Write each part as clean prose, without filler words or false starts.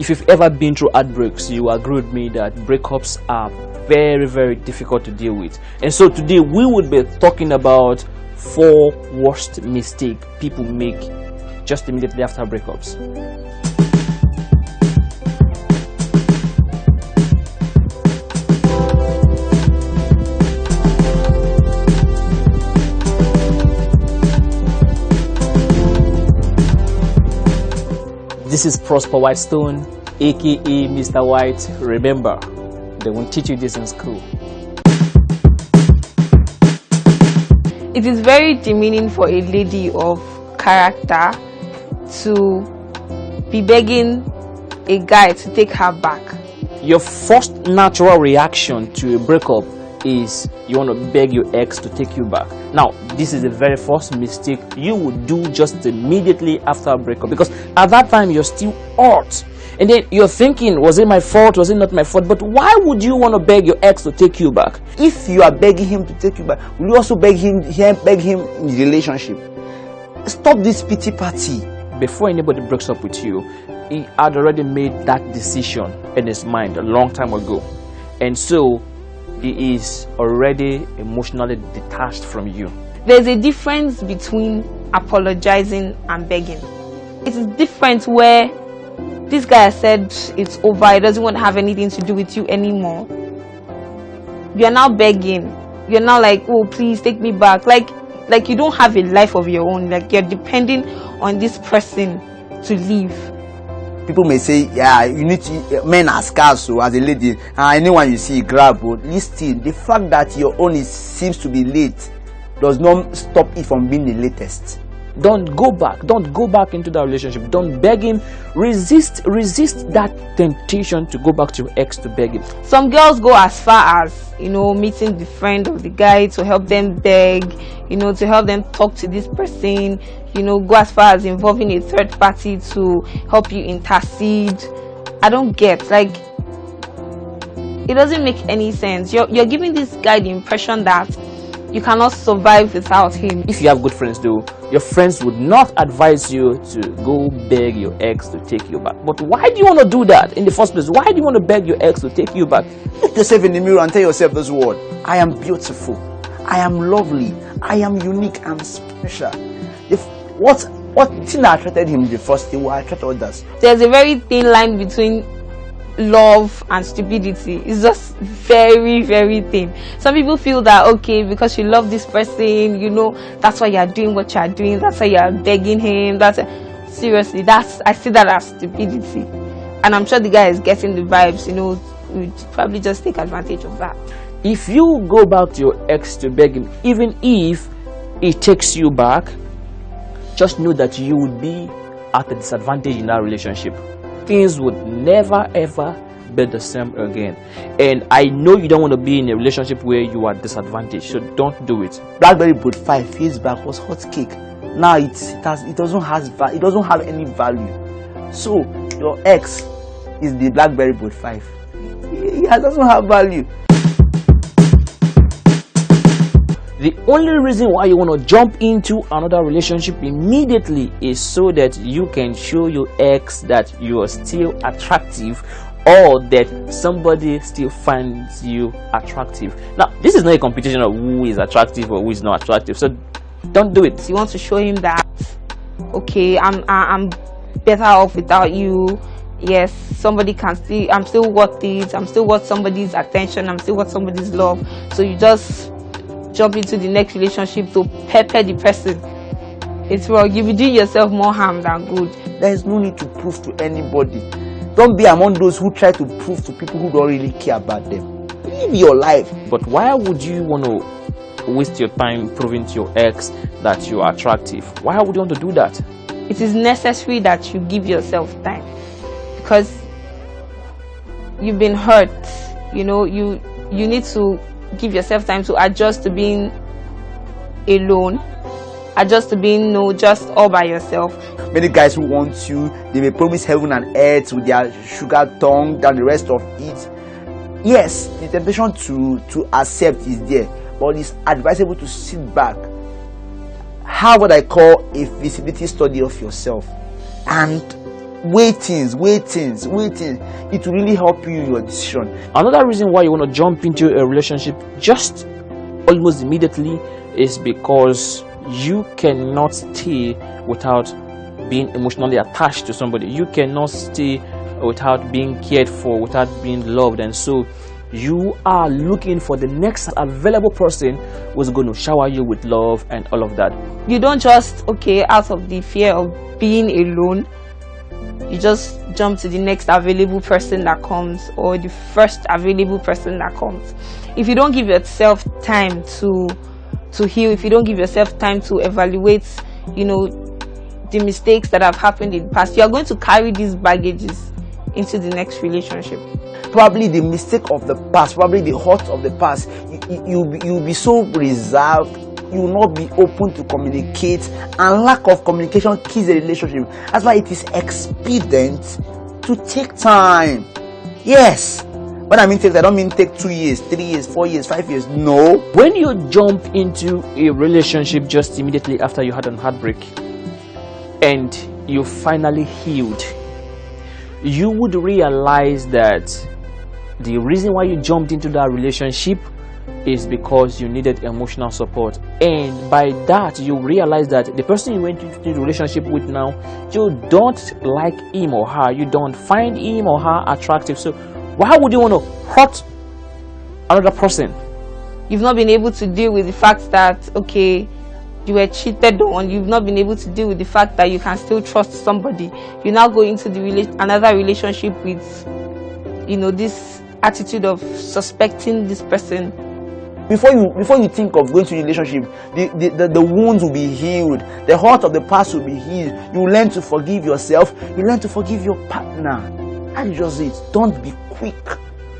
If you've ever been through heartbreaks, you agree with me that breakups are very, very difficult to deal with. And so today we would be talking about 4 worst mistakes people make just immediately after breakups. This is Prosper Whitestone, aka Mr. White. Remember, they won't teach you this in school. It is very demeaning for a lady of character to be begging a guy to take her back. Your first natural reaction to a breakup is you want to beg your ex to take you back. Now, this is the very first mistake you would do just immediately after a breakup, because at that time you're still hurt. And then you're thinking, was it my fault? Was it not my fault? But why would you want to beg your ex to take you back? If you are begging him to take you back, will you also beg him in the relationship? Stop this pity party. Before anybody breaks up with you, he had already made that decision in his mind a long time ago. And so he is already emotionally detached from you. There's a difference between apologizing and begging. It is different where this guy has said it's over, he doesn't want to have anything to do with you anymore. You're now begging. You're now like, oh, please take me back. Like you don't have a life of your own. Like you're depending on this person to live. People may say, yeah, you need to, men are scarce, so as a lady, anyone you see, grab. But listen, the fact that your own seems to be late does not stop it from being the latest. Don't go back. Don't go back into that relationship. Don't beg him. Resist that temptation to go back to your ex to beg him. Some girls go as far as, meeting the friend of the guy to help them beg, to help them talk to this person, go as far as involving a third party to help you intercede. I don't get, it doesn't make any sense. You're giving this guy the impression that you cannot survive without him. If you have good friends though, your friends would not advise you to go beg your ex to take you back. But why do you want to do that in the first place? Why do you want to beg your ex to take you back? Look yourself in the mirror and tell yourself this word: I am beautiful, I am lovely, I am unique, I'm special. If what thing that attracted him the first thing will attract others. There's a very thin line between love and stupidity. It's just very, very thin. Some people feel that, okay, because you love this person, that's why you're doing what you're doing, that's why you're begging him. Seriously, I see that as stupidity. And I'm sure the guy is getting the vibes, we probably just take advantage of that. If you go back to your ex to beg him, even if he takes you back, just know that you would be at a disadvantage in that relationship. Things would never ever be the same again. And I know you don't want to be in a relationship where you are disadvantaged, so don't do it. BlackBerry Boat 5 years back was hot cake. Now it doesn't have any value. So your ex is the BlackBerry Boat 5. It doesn't have value. The only reason why you want to jump into another relationship immediately is so that you can show your ex that you are still attractive, or that somebody still finds you attractive. Now, this is not a competition of who is attractive or who is not attractive, so don't do it. You want to show him that, okay, I'm better off without you. Yes, I'm still worth it. I'm still worth somebody's attention. I'm still worth somebody's love. So you just jump into the next relationship to pepper the person. It's wrong. You'll be doing yourself more harm than good. There is no need to prove to anybody. Don't be among those who try to prove to people who don't really care about them. Live your life. But why would you want to waste your time proving to your ex that you are attractive? Why would you want to do that? It is necessary that you give yourself time, because you've been hurt. You need to give yourself time to adjust to being alone, adjust to being just all by yourself. Many guys who want you, they may promise heaven and earth with their sugar tongue and the rest of it. Yes, the temptation to accept is there, but it's advisable to sit back, have what I call a feasibility study of yourself, and weigh things. It will really help you in your decision. Another reason why you want to jump into a relationship just almost immediately is because you cannot stay without being emotionally attached to somebody. You cannot stay without being cared for, without being loved, and so you are looking for the next available person who's going to shower you with love and all of that. You don't just, okay, out of the fear of being alone, you just jump to the next available person that comes, or the first available person that comes. If you don't give yourself time to heal, if you don't give yourself time to evaluate, the mistakes that have happened in the past, you are going to carry these baggages into the next relationship. Probably the mistake of the past, probably the hurt of the past, you'll be so reserved, you will not be open to communicate, and lack of communication kills a relationship. That's why it is expedient to take time. Yes, when I mean take, I don't mean take 2 years, 3 years, 4 years, 5 years. No. When you jump into a relationship just immediately after you had a heartbreak and you finally healed, you would realize that the reason why you jumped into that relationship is because you needed emotional support, and by that you realize that the person you went into the relationship with now, you don't like him or her, you don't find him or her attractive. So why would you want to hurt another person? You've not been able to deal with the fact that, okay, you were cheated on. You've not been able to deal with the fact that you can still trust somebody. You now go into another relationship with this attitude of suspecting this person. Before you think of going to a relationship, the wounds will be healed, the hurt of the past will be healed. You learn to forgive yourself, you learn to forgive your partner. That is just it. Don't be quick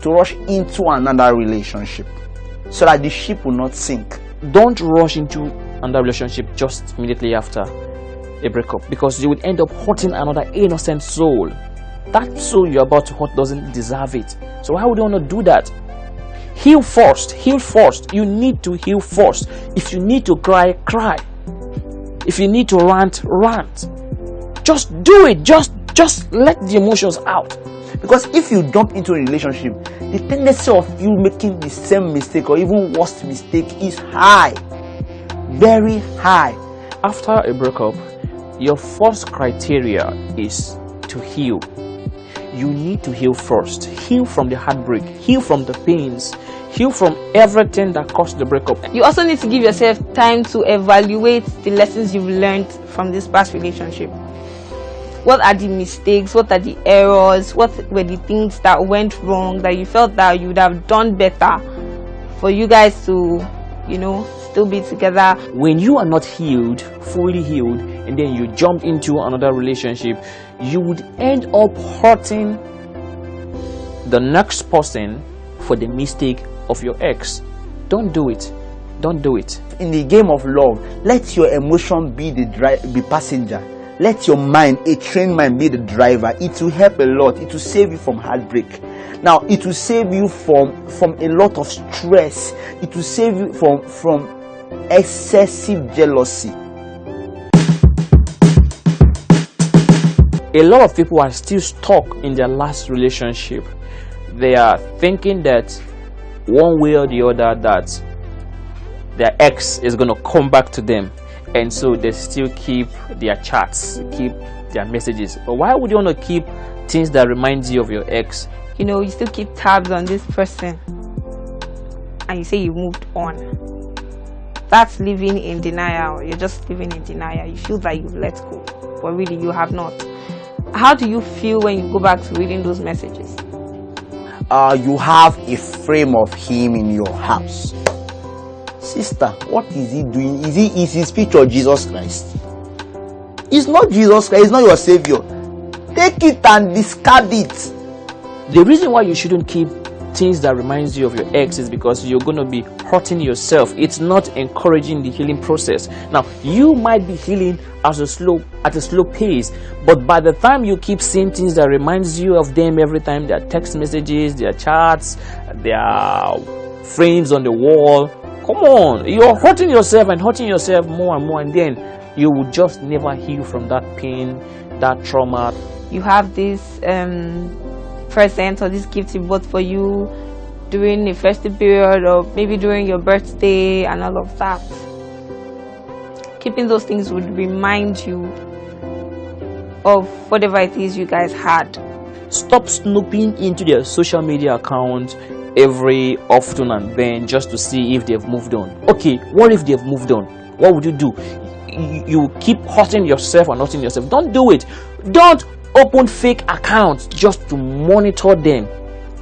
to rush into another relationship so that the ship will not sink. Don't rush into another relationship just immediately after a breakup, because you would end up hurting another innocent soul. That soul you're about to hurt doesn't deserve it. So why would you want to do that? Heal first. You need to heal first. If you need to cry, cry. If you need to rant, rant. Just do it. Just let the emotions out. Because if you jump into a relationship, the tendency of you making the same mistake or even worse mistake is high. Very high. After a breakup, your first criteria is to heal. You need to heal first. Heal from the heartbreak. Heal from the pains. Heal from everything that caused the breakup. You also need to give yourself time to evaluate the lessons you've learned from this past relationship. What are the mistakes? What are the errors? What were the things that went wrong that you felt that you would have done better for you guys to, still be together? When you are not healed, fully healed, and then you jump into another relationship, you would end up hurting the next person for the mistake of your ex. Don't do it. Don't do it. In the game of love, let your emotion be the passenger. Let your mind, a trained mind, be the driver. It will help a lot. It will save you from heartbreak. Now, it will save you from a lot of stress. It will save you from excessive jealousy. A lot of people are still stuck in their last relationship. They are thinking that one way or the other that their ex is going to come back to them, and so they still keep their chats, keep their messages. But why would you want to keep things that remind you of your ex? You still keep tabs on this person and you say you moved on. That's living in denial. You're just living in denial. You feel that you've let go, but really you have not. How do you feel when you go back to reading those messages? You have a frame of him in your house. Sister, what is he doing? Is his picture Jesus Christ? It's not Jesus Christ. It's not your savior. Take it and discard it. The reason why you shouldn't keep things that reminds you of your ex is because you're going to be hurting yourself. It's not encouraging the healing process. Now, you might be healing at a slow pace, but by the time you keep seeing things that reminds you of them every time, their text messages, their chats, their frames on the wall, come on, you're hurting yourself and hurting yourself more and more, and then you will just never heal from that pain. that trauma. You have this present or this gift he bought for you during the festive period, or maybe during your birthday and all of that. Keeping those things would remind you of whatever it is you guys had. Stop snooping into their social media account every often and then just to see if they've moved on. Okay, what if they've moved on? What would you do? You keep hurting yourself and hurting yourself. Don't do it. Don't open fake accounts just to monitor them,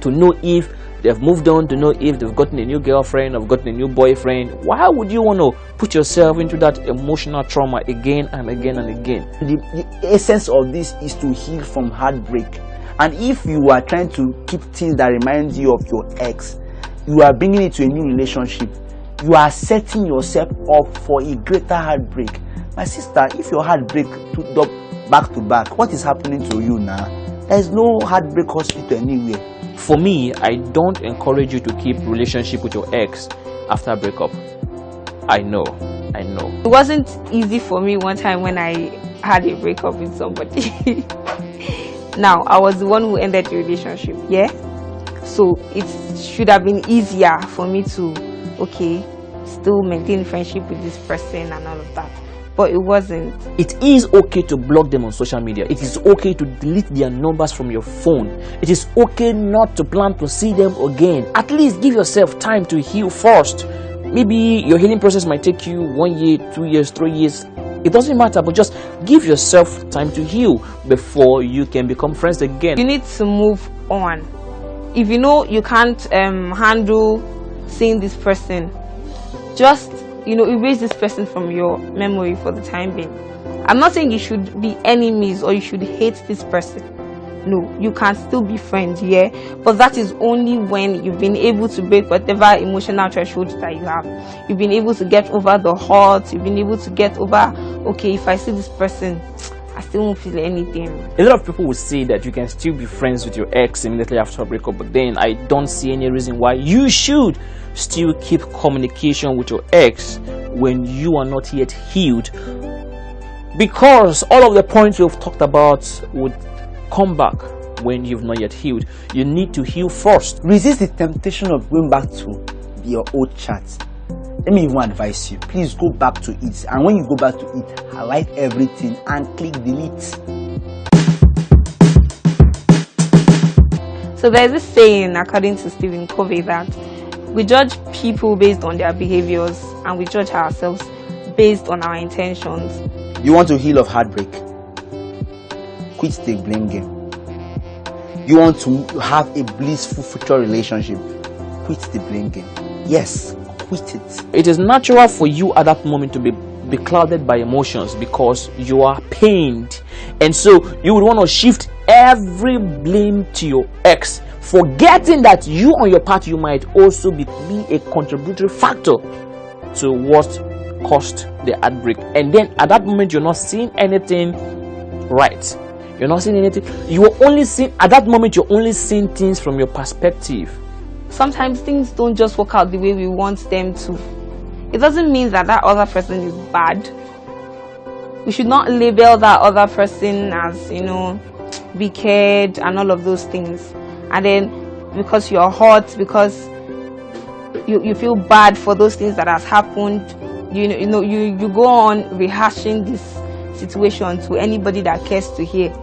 to know if they've moved on, to know if they've gotten a new girlfriend or gotten a new boyfriend. Why would you want to put yourself into that emotional trauma again and again and again? The essence of this is to heal from heartbreak. And if you are trying to keep things that remind you of your ex, you are bringing it to a new relationship, you are setting yourself up for a greater heartbreak. My sister, if your heartbreak back to back, what is happening to you now? There is no heartbreak hospital anywhere. For me, I don't encourage you to keep relationship with your ex after breakup. I know. It wasn't easy for me one time when I had a breakup with somebody. Now, I was the one who ended the relationship, yeah? So it should have been easier for me to, still maintain friendship with this person and all of that. But it wasn't. It is okay to block them on social media. It is okay to delete their numbers from your phone. It is okay not to plan to see them again. At least give yourself time to heal first. Maybe your healing process might take you 1 year, 2 years, 3 years. It doesn't matter, but just give yourself time to heal before you can become friends again. You need to move on. If you know you can't handle seeing this person, just erase this person from your memory for the time being. I'm not saying you should be enemies or you should hate this person. No, you can still be friends, yeah, but that is only when you've been able to break whatever emotional threshold that you have. You've been able to get over the hurt. You've been able to get over, if I see this person, I still won't feel anything. A lot of people would say that you can still be friends with your ex immediately after a breakup, but then I don't see any reason why you should still keep communication with your ex when you are not yet healed, because all of the points we've talked about would come back when you've not yet healed. You need to heal first. Resist the temptation of going back to your old chat. Let me even advise you, please go back to it, and when you go back to it, highlight everything and click delete. So there's this saying, according to Stephen Covey, that we judge people based on their behaviors and we judge ourselves based on our intentions. You want to heal of heartbreak? Quit the blame game. You want to have a blissful future relationship? Quit the blame game. Yes, quit it. It is natural for you at that moment to be clouded by emotions because you are pained, and so you would want to shift every blame to your ex, forgetting that you on your part, you might also be a contributory factor to what caused the heartbreak. And then at that moment, you're not seeing anything right. You're not seeing anything. At that moment, you're only seeing things from your perspective. Sometimes things don't just work out the way we want them to. It doesn't mean that other person is bad. We should not label that other person as, wicked and all of those things. And then because you're hurt, because you feel bad for those things that has happened, you go on rehashing this situation to anybody that cares to hear.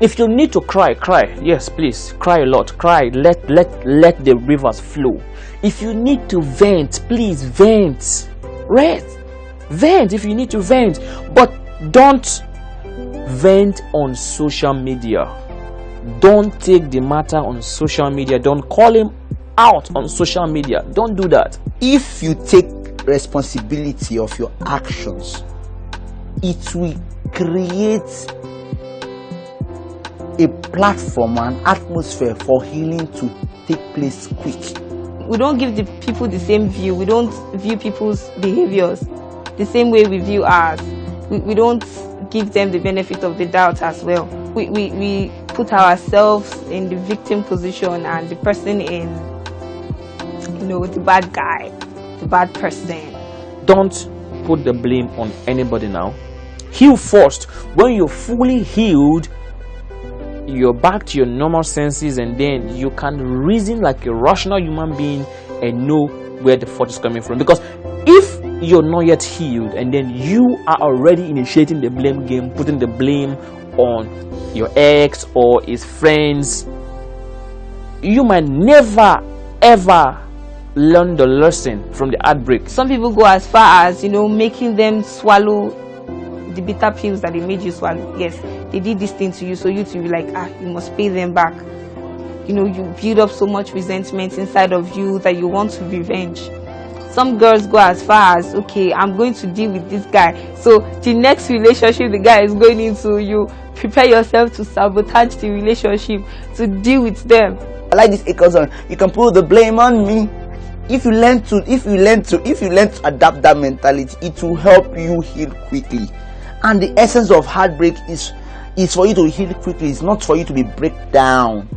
If you need to cry, cry. Yes, please cry a lot. Cry. Let the rivers flow. If you need to vent, please vent. Vent if you need to vent, but don't vent on social media. Don't take the matter on social media. Don't call him out on social media. Don't do that. If you take responsibility of your actions, it will create a platform and atmosphere for healing to take place quick. We don't give the people the same view. We don't view people's behaviors the same way we view ours. We don't give them the benefit of the doubt as well. We put ourselves in the victim position and the person in, the bad guy, the bad person. Don't put the blame on anybody now. heal first. When you're fully healed, you're back to your normal senses, and then you can reason like a rational human being and know where the fault is coming from. Because if you're not yet healed and then you are already initiating the blame game, putting the blame on your ex or his friends, you might never ever learn the lesson from the heartbreak. Some people go as far as, making them swallow the bitter pills that they made you swallow. Yes, they did this thing to you, so you to be like, you must pay them back. You build up so much resentment inside of you that you want to revenge. Some girls go as far as, okay, I'm going to deal with this guy, so the next relationship the guy is going into, you prepare yourself to sabotage the relationship to deal with them. I like this equals on. You can put the blame on me. If you learn to adapt that mentality, it will help you heal quickly. And the essence of heartbreak is for you to heal quickly. It's not for you to be break down.